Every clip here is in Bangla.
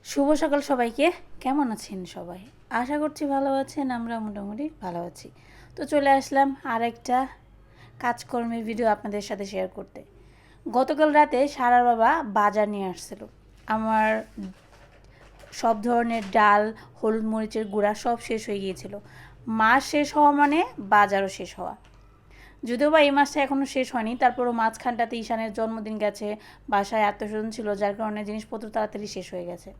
শুভ সকাল সবাইকে। কেমন আছেন সবাই? আশা করছি ভালো আছেন। আমরা মোটামুটি ভালো আছি। তো চলে আসলাম আরেকটা কাজকর্মের ভিডিও আপনাদের সাথে শেয়ার করতে। গতকাল রাতে সারার বাবা বাজার নিয়ে আসছিল। আমার সব ধরনের ডাল, হলুদ মরিচের গুঁড়া সব শেষ হয়ে গিয়েছিল। মাস শেষ হওয়া মানে বাজারও শেষ হওয়া। যদিও বা এই মাসটা এখনও শেষ হয়নি, তারপরও মাঝখানটাতে ঈশানের জন্মদিন গেছে, বাসায় আত্মীয়স্বজন ছিল, যার কারণে জিনিসপত্র তাড়াতাড়ি শেষ হয়ে গেছে।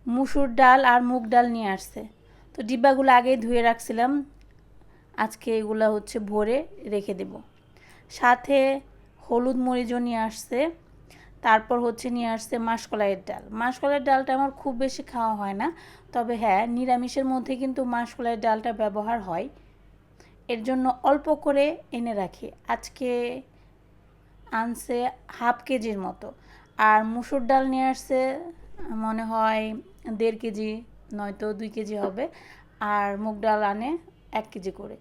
মুসুর ডাল আর মুগ ডাল নিয়ে আসছে। তো ডিব্বাগুলো আগেই ধুয়ে রাখছিলাম, আজকে এগুলো হচ্ছে ভরে রেখে দেব। সাথে হলুদ মরিচও নিয়ে আসছে। তারপর হচ্ছে নিয়ে আসছে মাসকলাইয়ের ডাল। মাসকলাইয়ের ডালটা আমার খুব বেশি খাওয়া হয় না, তবে হ্যাঁ, নিরামিষের মধ্যে কিন্তু মাসকলাইয়ের ডালটা ব্যবহার হয়। এর জন্য অল্প করে এনে রাখি। আজকে আনছে হাফ কেজির মতো। আর মুসুর ডাল নিয়ে আসছে মনে হয় 1.5 কেজি, নয়তো 2 কেজি হবে। আর মুগ ডাল আনে 1 কেজি করে।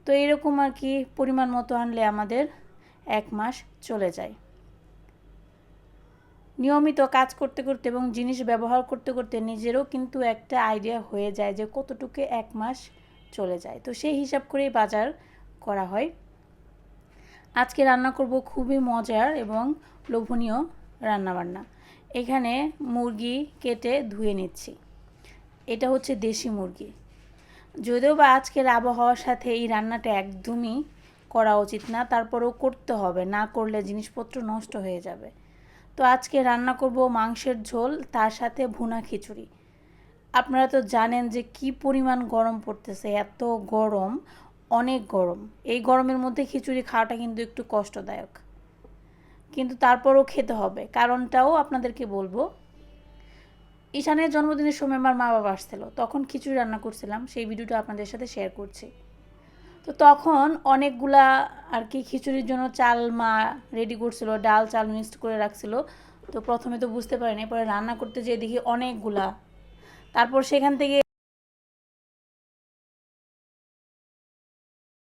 তো এরকম আর কি পরিমাণ মতো আনলে আমাদের 1 মাস চলে যায়। নিয়মিত কাজ করতে করতে এবং জিনিস ব্যবহার করতে করতে নিজেরও কিন্তু একটা আইডিয়া হয়ে যায় যে কতটুকু 1 মাস চলে যায়। তো সেই হিসাব করেই বাজার করা হয়। আজকে রান্না করব খুবই মজার এবং লোভনীয় রান্নাবান্না। এখানে মুরগি কেটে ধুয়ে নিচ্ছি। এটা হচ্ছে দেশি মুরগি। যদিও বা আজকের আবহাওয়ার সাথে এই রান্নাটা একদমই করা উচিত না, তারপরেও করতে হবে, না করলে জিনিসপত্র নষ্ট হয়ে যাবে। তো আজকে রান্না করব মাংসের ঝোল, তার সাথে ভুনা খিচুড়ি। আপনারা তো জানেন যে কি পরিমাণ গরম পড়তেছে, এত গরম, অনেক গরম। এই গরমের মধ্যে খিচুড়ি খাওয়াটা কিন্তু একটু কষ্টদায়ক, কিন্তু তারপরও খেতে হবে। কারণটাও আপনাদেরকে বলবো। ঈশানের জন্মদিনের সময় আমার মা বাবা আসছিল, তখন খিচুড়ি রান্না করছিলাম, সেই ভিডিওটা আপনাদের সাথে শেয়ার করছি। তো তখন অনেকগুলা আর কি খিচুড়ির জন্য চাল মা রেডি করছিল, ডাল চাল মিক্সড করে রাখছিল। তো প্রথমে তো বুঝতে পারিনি, পরে রান্না করতে যেয়ে দেখি অনেকগুলা। তারপর সেখান থেকে